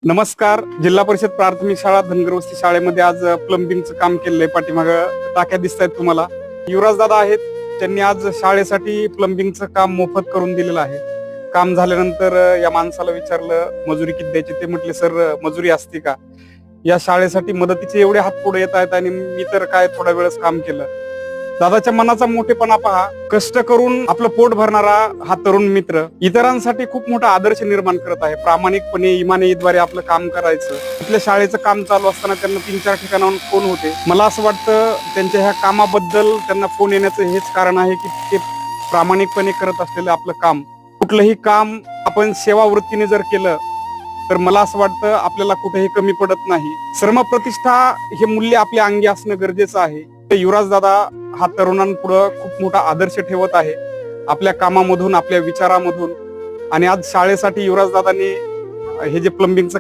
नमस्कार. जिल्हा परिषद प्राथमिक शाळा धनगरवस्ती शाळेमध्ये आज प्लंबिंगचं काम केलंय. पाठीमागं टाक्या दिसत आहेत तुम्हाला. युवराज दादा आहेत, त्यांनी आज शाळेसाठी प्लंबिंगचं काम मोफत करून दिलेलं आहे. काम झाल्यानंतर या माणसाला विचारलं मजुरी किती द्यायची, ते म्हटले सर मजुरी असते का. या शाळेसाठी मदतीचे एवढे हात पुढे येत आहेत आणि मी तर काय थोडा वेळच काम केलं. दादाच्या मनाचा मोठेपणा पहा. कष्ट करून आपलं पोट भरणारा हा तरुण मित्र इतरांसाठी खूप मोठा आदर्श निर्माण करत आहे. प्रामाणिकपणे इमानईद्वारे आपलं काम करायचं. आपल्या शाळेचं काम चालू असताना त्यांना 3-4 ठिकाणाहून फोन होते. मला असं वाटतं त्यांच्या ह्या कामाबद्दल त्यांना फोन येण्याचं हेच कारण आहे की ते प्रामाणिकपणे करत असलेलं आपलं काम. कुठलंही काम आपण सेवा वृत्तीने जर केलं तर मला असं वाटतं आपल्याला कुठेही कमी पडत नाही. श्रम प्रतिष्ठा हे मूल्य आपल्या अंगी असणं गरजेचं आहे. युवराज दादा हा तरुणांपुढे खूप मोठा आदर्श ठेवत आहे आपल्या कामामधून, आपल्या विचारामधून. आणि आज शाळेसाठी युवराज दादांनी हे जे प्लंबिंगचं